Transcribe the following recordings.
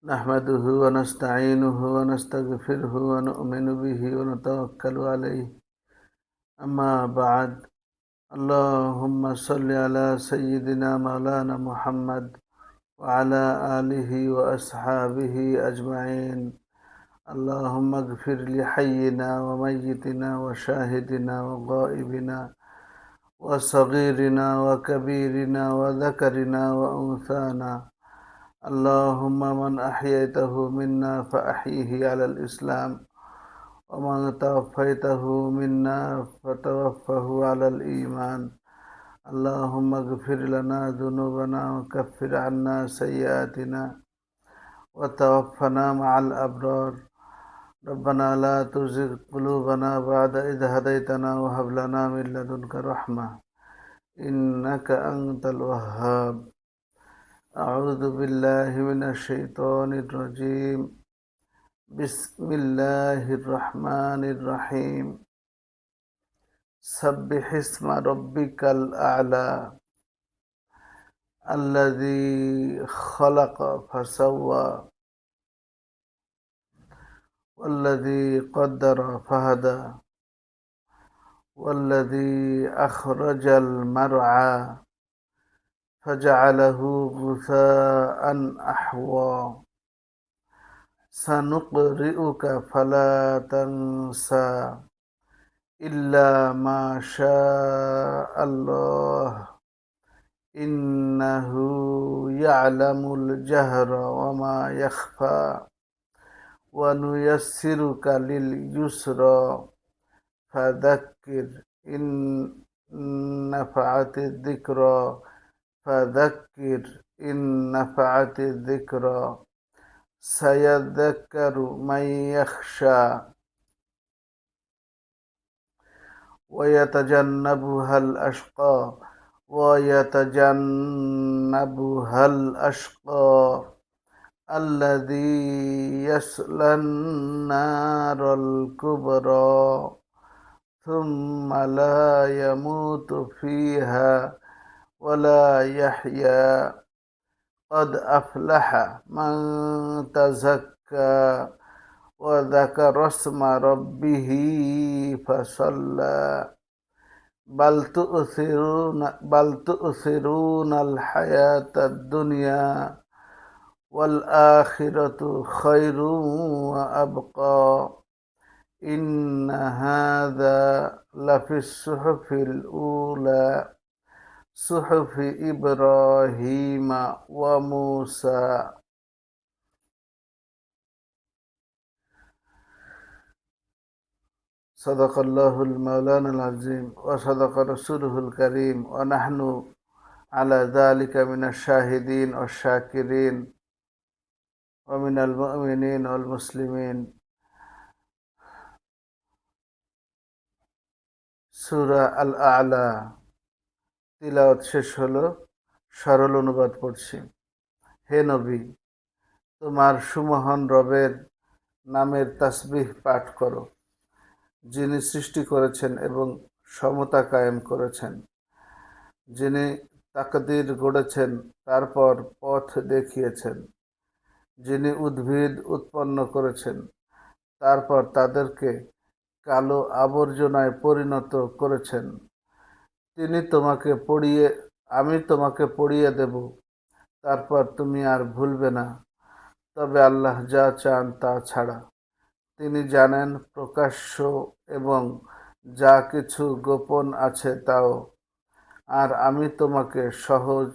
نحمده ونستعينه ونستغفره ونؤمن به ونتوكل عليه. أما بعد، اللهم صل على سيدنا مولانا محمد وعلى آله وأصحابه أجمعين. اللهم اغفر لحينا وميتنا وشاهدنا وغائبنا وصغيرنا وكبيرنا وذكرنا وأنثانا. اللهم من أحييته منا فأحيه على الإسلام، ومن توفيته منا فتوفه على الإيمان. اللهم اغفر لنا ذنوبنا وكفر عنا سيئاتنا وتوفنا مع الأبرار. ربنا لا تزغ قلوبنا بعد إذ هديتنا وهب لنا من لدنك رحمة إنك أنت الوهاب. أعوذ بالله من الشيطان الرجيم. بسم الله الرحمن الرحيم. سبح اسم ربك الأعلى الذي خلق فسوى والذي قدر فهدى والذي أخرج المرعى فجعله غثاء أحوى. سنقرئك فلا تنسى إلا ما شاء الله إنه يعلم الجهر وما يخفى ونيسرك لليسرى فذكر إن نفعت الذكرى فذكر إن نفعت الذكرى سيذكر من يخشى ويتجنبها الأشقى الذي يصلى النار الكبرى ثم لا يموت فيها ولا يحيا. قد أفلح من تزكى وذكر اسم ربه فصلى بل تؤثرون الحياة الدنيا والآخرة خير وأبقى. إن هذا لفي الصحف الأولى صحف إبراهيم وموسى. صدق الله المولانا العظيم وصدق رسوله الكريم ونحن على ذلك من الشاهدين والشاكرين ومن المؤمنين والمسلمين. সূরা আল আ'লা তিলাওয়াত শেষ হলো। সরল অনুবাদ পড়ছি। হে নবী, তোমার সুমহান রবের নামের তাসবিহ পাঠ করো, যিনি সৃষ্টি করেছেন এবং সমতা কায়েম করেছেন, যিনি তাকদীর গড়েছেন তারপর পথ দেখিয়েছেন, যিনি উদ্ভিদ উৎপন্ন করেছেন তারপর তাদেরকে কালো আবর্জনায় পরিণত করেছেন। আমি তোমাকে পড়িয়ে দেব, তারপর তুমি আর ভুলবে না, তবে আল্লাহ যা চান তা ছাড়া। তিনি জানেন প্রকাশ্য এবং যা কিছু গোপন আছে তাও। আর আমি তোমাকে সহজ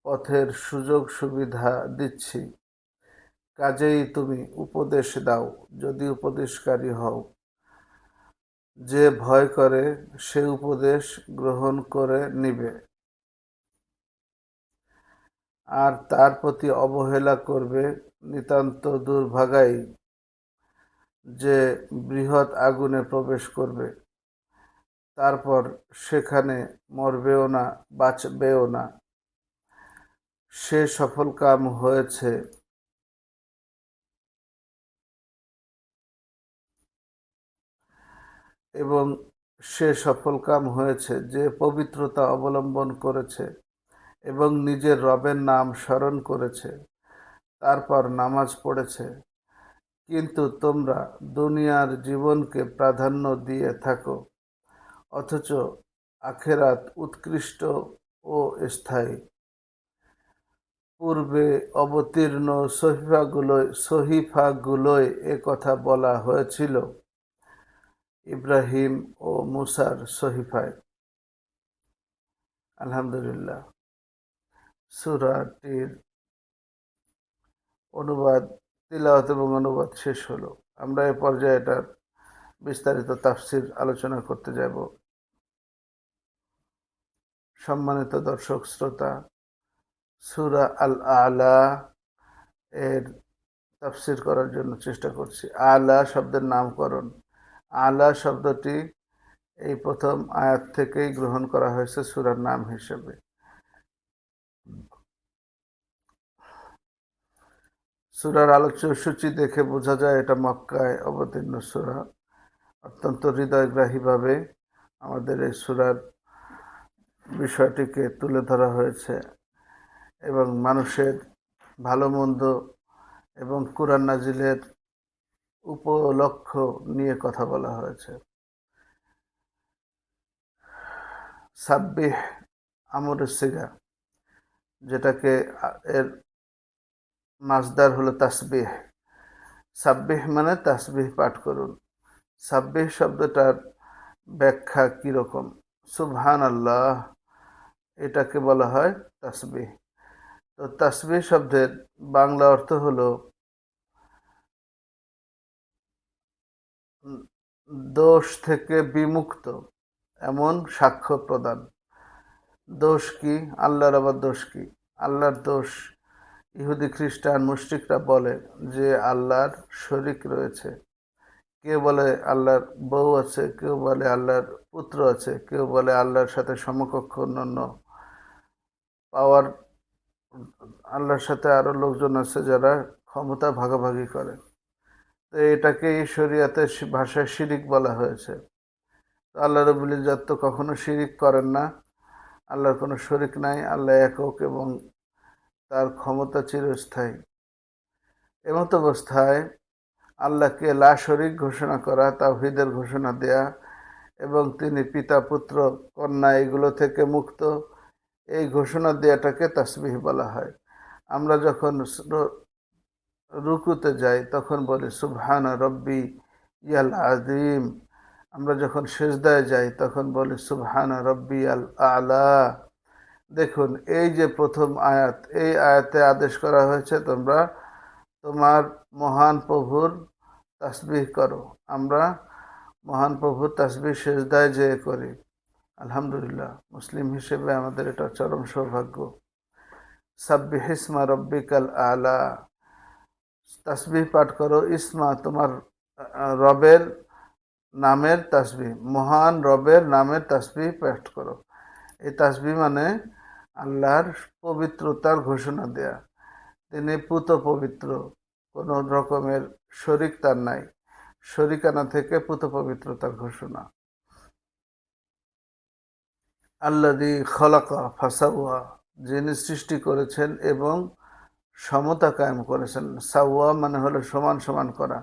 পথের সুযোগ সুবিধা দিচ্ছি, কাজেই তুমি উপদেশ দাও যদি উপদেশকারী হও। যে ভয় করে সে উপদেশ গ্রহণ করে নিবে, আর তার প্রতি অবহেলা করবে নিতান্ত দুর্ভাগাই, যে বৃহৎ আগুনে প্রবেশ করবে, তারপর সেখানে মরবেও না, বাঁচবেও না। সে সফলকাম হয়েছে এবং সে সফলকাম হয়েছে যে পবিত্রতা অবলম্বন করেছে এবং নিজের রবের নাম স্মরণ করেছে, তারপর নামাজ পড়েছে, কিন্তু তোমরা দুনিয়ার জীবনকে প্রাধান্য দিয়ে থাকো, অথচ আখেরাত উৎকৃষ্ট ও স্থায়ী। পূর্বে অবতীর্ণ সহিফাগুলোয় এ কথা বলা হয়েছিল ইব্রাহিম ও মুসার সহিফায়। আলহামদুলিল্লাহ, সূরাটির অনুবাদ, তিলাওয়াত এবং অনুবাদ শেষ হলো। আমরা এ পর্যায়ে এটার বিস্তারিত তাফসির আলোচনা করতে যাব। সম্মানিত দর্শক শ্রোতা, সূরা আল আলা এর তাফসির করার জন্য চেষ্টা করছি। আলা শব্দের নামকরণ, আলা শব্দটি এই প্রথম আয়াত থেকেই গ্রহণ করা হয়েছে সূরার নাম হিসেবে। সূরার আলোচ্য সূচি দেখে বোঝা যায় এটা মক্কায় অবতীর্ণ সূরা। অত্যন্ত হৃদয়গ্রাহীভাবে আমাদের এই সূরার বিষয়টিকে তুলে ধরা হয়েছে এবং মানুষের ভালো মন্দ এবং কুরআন নাজিলের উপলক্ষ্য নিয়ে কথা বলা হয়েছে। সাব্বিহ আমরের সিগা, যেটাকে এর মাসদার হলো তাসবিহ। সাব্বিহ মানে তাসবিহ পাঠ করুন। সাব্বিহ শব্দটার ব্যাখ্যা কিরকম? সুবহানাল্লাহ, এটাকে বলা হয় তাসবিহ। তো তাসবিহ শব্দের বাংলা অর্থ হলো দোষ থেকে বিমুক্ত এমন সাক্ষ্য প্রদান। দোষ কি? আল্লাহর আবার দোষ কি? আল্লাহর দোষ, ইহুদি খ্রিস্টান মুশরিকরা বলে যে আল্লাহর শরীক রয়েছে। কেউ বলে আল্লাহর বউ আছে, কেউ বলে আল্লাহর পুত্র আছে, কেউ বলে আল্লাহর সাথে সমকক্ষ অন্যান্য পাওয়ার, আল্লাহর সাথে আরো লোকজন আছে যারা ক্ষমতা ভাগাভাগি করে। তো এটাকে শরিয়াতের ভাষায় শিরিক বলা হয়েছে। তো আল্লাহ রাব্বুল ইজ্জত তো কখনো শিরিক করেন না, আল্লাহর কোনো শরিক নাই, আল্লাহ একক এবং তার ক্ষমতা চিরস্থায়ী। এমত অবস্থায় আল্লাহকে লা শরিক ঘোষণা করা, তাওহীদের ঘোষণা দেয়া এবং তিনি পিতা পুত্র কন্যা এগুলো থেকে মুক্ত, এই ঘোষণা দেওয়াটাকে তাসবিহ বলা হয়। আমরা যখন রুকুতে যাই তখন বলি সুবহানা রব্বি ইয়াল আযীম। আমরা যখন সিজদায় যাই তখন বলি সুবহানা রব্বি আল আলা। দেখুন, এই যে প্রথম আয়াত, এই আয়াতে আদেশ করা হয়েছে তোমরা তোমার মহান প্রভুর তাসবিহ করো। আমরা মহান প্রভুর তাসবিহ সিজদায় যেয়ে করি। আলহামদুলিল্লাহ, মুসলিম হিসেবে আমাদের এটা চরম সৌভাগ্য। সাব্বিহ ইসমা রব্বিকাল আলা, তাসবিহ পাঠ করো, ইসমা তোমার রবের নামের তাসবিহ, মহান রবের নামের তাসবিহ পাঠ করো। এই তাসবিহ মানে আল্লাহর পবিত্রতার ঘোষণা দেয়া। তিনি পুত পবিত্র, কোনো রকমের শরিক তার নাই। শরিকানা থেকে পুত পবিত্রতার ঘোষণা। আল্লাযী খালাকা ফাসাওয়া, যিনি সৃষ্টি করেছেন এবং সমতা কায়েম করেছেন। সাওয়া মানে হলো সমান সমান করা,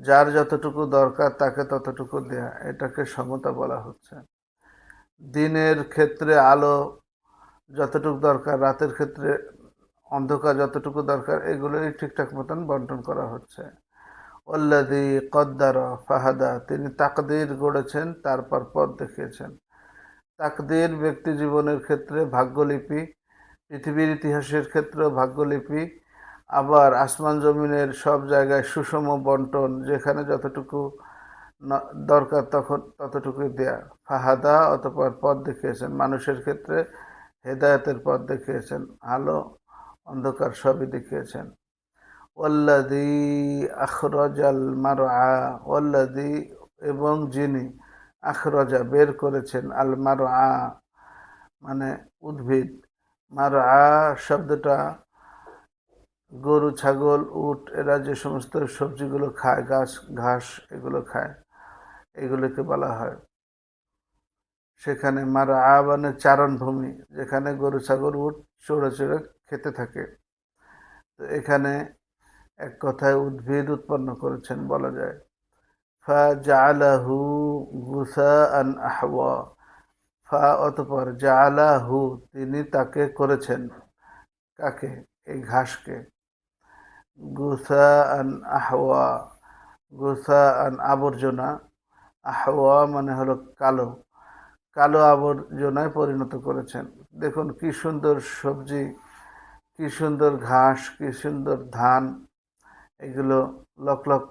যার যতটুকু দরকার তাকে ততটুকু দেয়া, এটাকে সমতা বলা হচ্ছে। দিনের ক্ষেত্রে আলো যতটুকু দরকার, রাতের ক্ষেত্রে অন্ধকার যতটুকু দরকার, এগুলোই ঠিকঠাক মতন বন্টন করা হচ্ছে। ওয়াল্লাযী কদ্দারা ফাহাদা, তিনি তাকদীর গড়েছেন তারপর পথ দেখিয়েছেন। তাকদীর ব্যক্তি জীবনের ক্ষেত্রে ভাগ্যলিপি, পৃথিবীর ইতিহাসের ক্ষেত্রেও ভাগ্যলিপি, আবার আসমান জমিনের সব জায়গায় সুষম বন্টন, যেখানে যতটুকু দরকার তখন ততটুকুই দেয়া। ফাহাদা, অতঃপর পথ দেখিয়েছেন। মানুষের ক্ষেত্রে হেদায়েতের পথ দেখিয়েছেন, আলো অন্ধকার সবই দেখিয়েছেন। ওয়াল্লাযী আখরাজাল মারআ, ওয়াল্লাযী এবং যিনি, আখরাজা বের করেছেন, আল মারআ মানে উদ্ভিদ। মারআ শব্দটা গরু ছাগল উট এরা যে সমস্ত সবজিগুলো খায়, গাছ ঘাস এগুলো খায়, এগুলোকে বলা হয়। সেখানে মারআ মানে চারণভূমি, যেখানে গরু ছাগল উট চড়ে চড়ে খেতে থাকে। তো এখানে এক কথায় উদ্ভিদ উৎপন্ন করেছেন বলা যায়। ফাজআলাহু গুসাআন আহওয়া, অতঃপর জাআলাহু তিনি তাকে করেছেন, কাকে? এই ঘাসকে। গুসাআন আহওয়া, গুসাআন আবর্জনা, আহওয়া মানে হলো কালো, কালো আবর্জনায় পরিণত করেছেন। দেখুন কি সুন্দর সবজি, কি সুন্দর ঘাস, কি সুন্দর ধান, এগুলো লক লক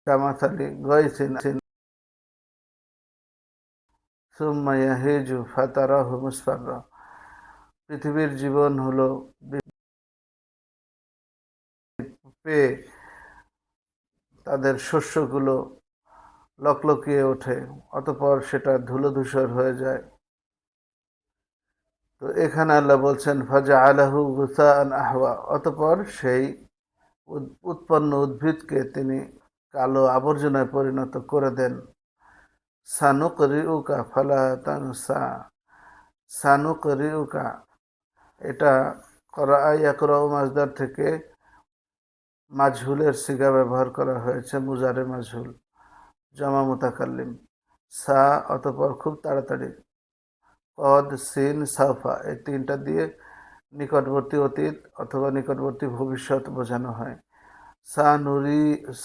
কামাথালি গয়সিন সুম্মা ইয়াহিজু ফাতারাহু মুসফাররা। পৃথিবীর জীবন হলো পেয়ে তাদের শস্যগুলো লকলকিয়ে ওঠে, অতঃপর সেটা ধুলোধূসর হয়ে যায়। তো এখানে আল্লাহ বলছেন ফাজআলাহু গুসাআন আহওয়া, অতঃপর সেই উৎপন্ন উদ্ভিদকে তিনি কালো আবর্জনায় পরিণত করে দেন। সানুকরিউকা ফালা তানসা, সানুকরিউকা এটা করাআ ইয়াকরাউ মাজদার থেকে মাজহুলের সিগা ব্যবহার করা হয়েছে, মুজারে মাজহুল, জমা মুতাকাল্লিম। সা অতঃপর খুব তাড়াতাড়ি, কদ সিন সাফা এই তিনটা দিয়ে নিকটবর্তী অতীত অথবা নিকটবর্তী ভবিষ্যৎ বোঝানো হয়।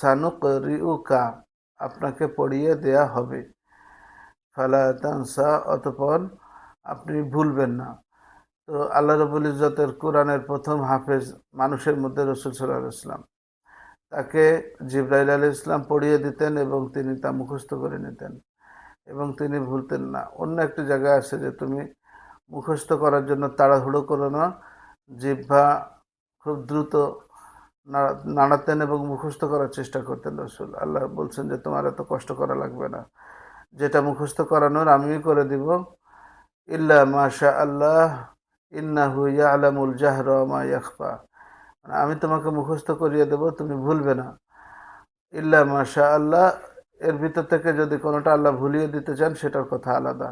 সানুকরিউকা আপনাকে পড়িয়ে দেয়া হবে, ফালা তানসা অতঃপর আপনি ভুলবেন না। তো আল্লাহ রাব্বুল ইজ্জতের কোরআনের প্রথম হাফেজ মানুষের মধ্যে রাসূল সাল্লাল্লাহু আলাইহি ওয়াসাল্লাম, তাকে জিবরাইল আলাইহিস সালাম পড়িয়ে দিতেন এবং তিনি তা মুখস্থ করে নিতেন এবং তিনি ভুলতেন না। অন্য একটি জায়গায় আছে যে তুমি মুখস্থ করার জন্য তাড়াহুড়ো করো না, জিহ্বা খুব দ্রুত নাড়াতেন এবং মুখস্থ করার চেষ্টা করতেন রাসূল। আল্লাহ বলছেন যে তোমার এত কষ্ট করা লাগবে না, যেটা মুখস্থ করানোর আমিই করে দিব। ইল্লা মাশা আল্লাহ ইন্নাহু ইয়ালামুল জাহরা ওয়া মা ইয়াখফা, আমি তোমাকে মুখস্থ করিয়ে দেব, তুমি ভুলবে না। ইল্লা মাশা আল্লাহ, এর ভিতর থেকে যদি কোনোটা আল্লাহ ভুলিয়ে দিতে চান সেটার কথা আলাদা।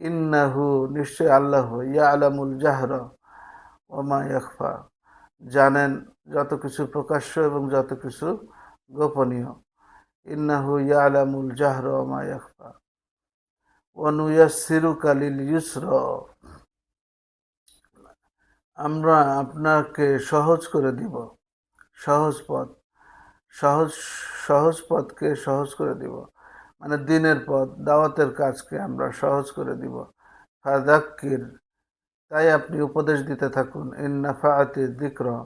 ইন্নাহু নিশ্চয় আল্লাহ, ইয়ালামুল জাহরা ওয়া মা ইয়াখফা জানেন যত কিছু প্রকাশ্য এবং যত কিছু গোপনীয়। ইন্নাহু ইয়ালামুল জাহরা ওয়া মা ইয়াখফা ওয়া নুয়াসসিরুকা লিল ইউসরা, আমরা আপনাকে সহজ করে দিব, সহজ পথ, সহজ সহজ পথকে সহজ করে দিব, মানে দিনের পথ দাওয়াতের কাজকে আমরা সহজ করে দিব। ফাযাক্কির, তাই আপনি উপদেশ দিতে থাকুন। ইন নাফাআতি যিকরা,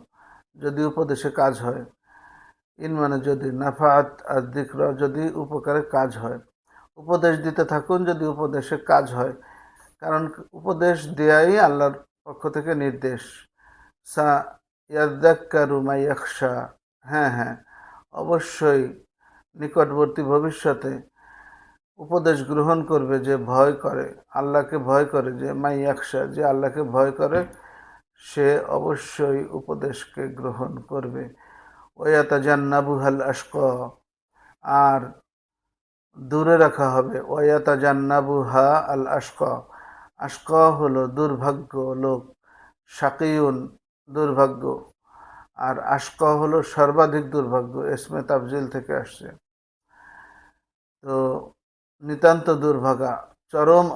যদি উপদেশে কাজ হয়। ইন মানে যদি, নাফাআত আর যিকরা যদি উপকারে কাজ হয়। উপদেশ দিতে থাকুন যদি উপদেশে কাজ হয়, কারণ উপদেশ দেয়াই আল্লাহর পক্ষ থেকে নির্দেশ। সা ইয়াযাক্কারু মা ইয়াখশা, হ্যাঁ হ্যাঁ অবশ্যই নিকটবর্তী ভবিষ্যতে উপদেশ গ্রহণ করবে যে ভয় করে, আল্লাহকে ভয় করে, যে মা ইয়াখশা যে আল্লাহকে ভয় করে, সে অবশ্যই উপদেশকে গ্রহণ করবে। ওয়া ইয়াতাজান্নাবুহাল আশকা, আর দূরে রাখা হবে। ওয়া ইয়াতাজান্নাবুহা আল আশকা, আশকা হলো দুর্ভাগ্য লোক, শাকিউন দুর্ভাগ্য, আর আশকা হলো সর্বাধিক দুর্ভাগ্য, ইসমে তাফজিল থেকে আসছে। তো নিতান্ত দুর্ভাগা, চরম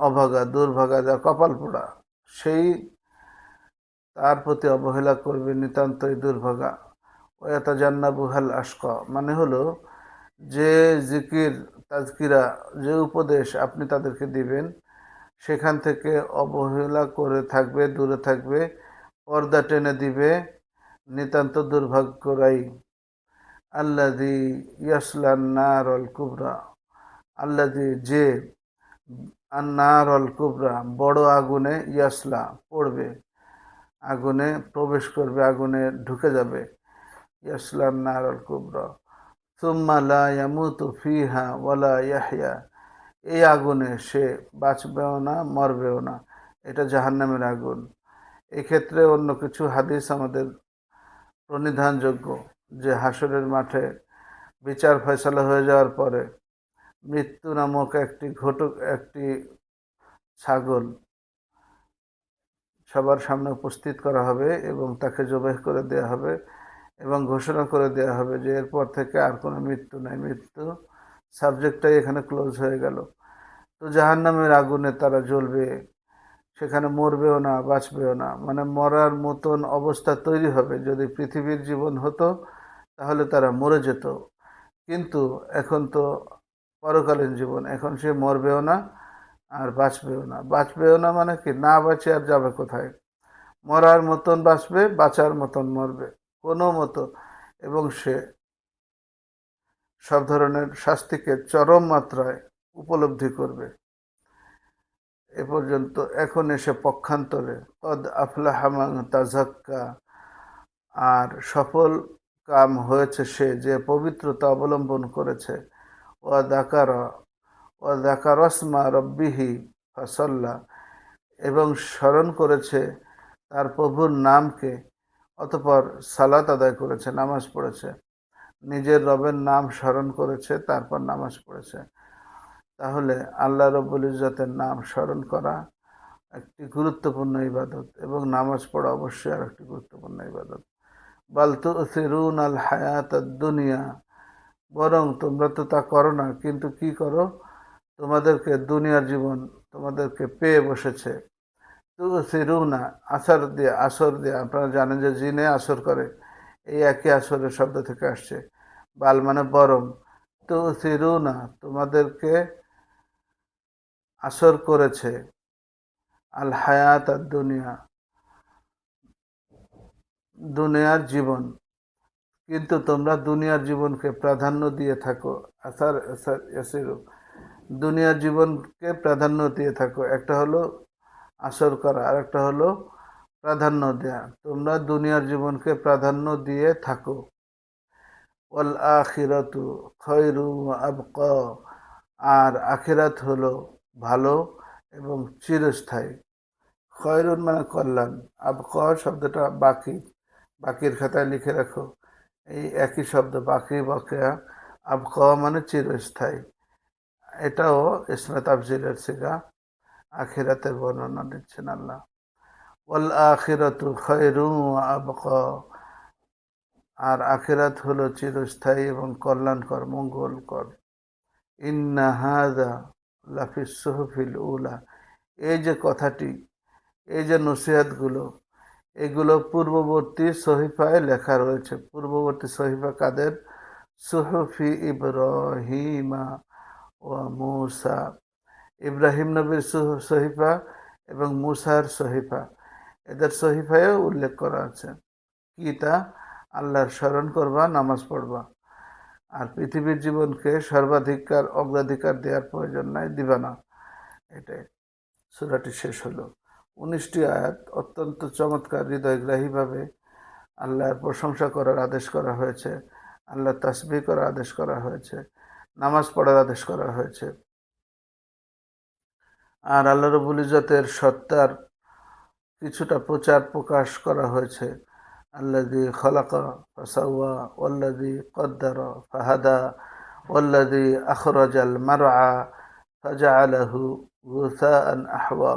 অভাগা, দুর্ভাগা যা কপাল পোড়া, সেই তার প্রতি অবহেলা করবে নিতান্তই দুর্ভাগা। ওয়াতাজান্নাবুহাল আশকা মানে হলো যে জিকির তাজকিরা, যে উপদেশ আপনি তাদেরকে দিবেন সেখান থেকে অবহেলা করে থাকবে, দূরে থাকবে, পর্দা টেনে দিবে নিতান্ত দুর্ভাগ্যরাই। আল্লাযী ইয়াসলান নারল কুবরা, আল্লাযী যে, আন-নারল কুবরা বড় আগুনে, ইয়াসলা পড়বে, আগুনে প্রবেশ করবে, আগুনে ঢুকে যাবে। ইয়াসলান নারল কুবরা সুম্মা লা ইয়ামুতু ফিহা ওয়ালা ইয়াহইয়া, এই আগুনে সে বাঁচবেও না মরবেও না, এটা জাহান্নামের আগুন। এক্ষেত্রে অন্য কিছু হাদিস আমাদের প্রণিধানযোগ্য, যে হাসরের মাঠে বিচার ফয়সালা হয়ে যাওয়ার পরে মৃত্যু নামক একটি ছাগল সবার সামনে উপস্থিত করা হবে এবং তাকে জবাই করে দেওয়া হবে এবং ঘোষণা করে দেওয়া হবে যে এরপর থেকে আর কোনো মৃত্যু নাই, মৃত্যু সাবজেক্টটাই এখানে ক্লোজ হয়ে গেল। তো জাহান্নামের আগুনে তারা জ্বলবে, সেখানে মরবেও না বাঁচবেও না, মানে মরার মতন অবস্থা তৈরি হবে। যদি পৃথিবীর জীবন হতো তাহলে তারা মরে যেত, কিন্তু এখন তো পরকালীন জীবন, এখন সে মরবেও না আর বাঁচবেও না। বাঁচবেও না মানে কি, না বাঁচে আর যাবে কোথায়? মরার মতন বাঁচবে, বাঁচার মতন মরবে কোনো মতো, এবং সে সব ধরনের শাস্তিকে চরম মাত্রায় উপলব্ধি করবে। এ পর্যন্ত। এখন এসে পক্ষান্তরে, কদ আফলাহা মান তাযাক্কা, আর সফল কাম হয়েছে সে যে পবিত্রতা অবলম্বন করেছে। ওয়া যাকারা ওয়া যাকারাসমা রাব্বিহি ফাসাল্লা, এবং স্মরণ করেছে তার প্রভুর নামকে, অতঃপর সালাত আদায় করেছে, নামাজ পড়েছে। নিজের রবের নাম স্মরণ করেছে, তারপর নামাজ পড়েছে। তাহলে আল্লাহ রব্বুল ইজ্জতের নাম স্মরণ করা একটি গুরুত্বপূর্ণ ইবাদত, এবং নামাজ পড়া অবশ্যই আর একটি গুরুত্বপূর্ণ ইবাদত। বাল তুসিরুন আল হায়াত দুনিয়া, বরং তোমরা তো তা করো না, কিন্তু কি করো? তোমাদেরকে দুনিয়ার জীবন তোমাদেরকে পেয়ে বসেছে। তুসিরুনা, আসর দিয়ে, আসর দিয়ে, আপনারা জানেন যে জিনে আসর করে, এই একই আসরের শব্দ থেকে আসছে। বাল মানে বরং, তুসিরুনা তোমাদেরকে আসর করেছে, আল হায়াত আর দুনিয়া, দুনিয়ার জীবন, কিন্তু তোমরা দুনিয়ার জীবনকে প্রাধান্য দিয়ে থাকো। আসার আসার ইয়াসিরু, দুনিয়ার জীবনকে প্রাধান্য দিয়ে থাকো। একটা হলো আসর করা, আর একটা হলো প্রাধান্য দেয়া। তোমরা দুনিয়ার জীবনকে প্রাধান্য দিয়ে থাকো। ওয়াল আখিরাতু খায়রু ওয়া আবকা, আর আখিরাত হলো ভালো এবং চিরস্থায়ী। খয়রুন মানে কল্যাণ, আবকা শব্দটা বাকি, বাকির খাতায় লিখে রাখো। এই একই শব্দ, বাকি বকেয়া, আবকা মানে চিরস্থায়ী। এটাও ইসমে তাফজিলের সিগা, আখিরাতের বর্ণনা দিচ্ছেন আল্লাহ। ওয়াল আখিরাতু খায়রুন ওয়া আবকা, আর আখিরাত হলো চিরস্থায়ী এবং কল্যাণকর, মঙ্গলকর। ইন্না হাযা লাফিস সুহুফিল উলা, এই যে কথাটি, এই যে নসিহতগুলো, এগুলো পূর্ববর্তী সহিফায় লেখা রয়েছে। পূর্ববর্তী সহিফা কাদের? সুহুফি ইব্রাহিমা ওয়া মূসা, ইব্রাহিম নবীর সহিফা এবং মূসার সহিফা, এদের সহিফায়ও উল্লেখ করা আছে। কি তা? আল্লাহর স্মরণ করবা, নামাজ পড়বা, আর পৃথিবীর জীবনকে সর্বাধিকার অগ্রাধিকার দেওয়ার প্রয়োজন নাই, দিবা না। এটাই সূরাটি শেষ হলো। 19টি আয়াত অত্যন্ত চমৎকার, হৃদয়গ্রাহীভাবে আল্লাহর প্রশংসা করার আদেশ করা হয়েছে, আল্লাহর তাসবিহ করার আদেশ করা হয়েছে, নামাজ পড়ার আদেশ করা হয়েছে, আর আল্লাহ রাব্বুল ইজ্জতের সত্তার কিছুটা প্রচার প্রকাশ করা হয়েছে। আল্লাযী খালাকা ফাসাওয়া ওয়াল্লাযী কদ্দারা ফাহাদা ওয়াল্লাযী আখরাজাল মারআ ফাজআলাহু গুসাআন আহওয়া,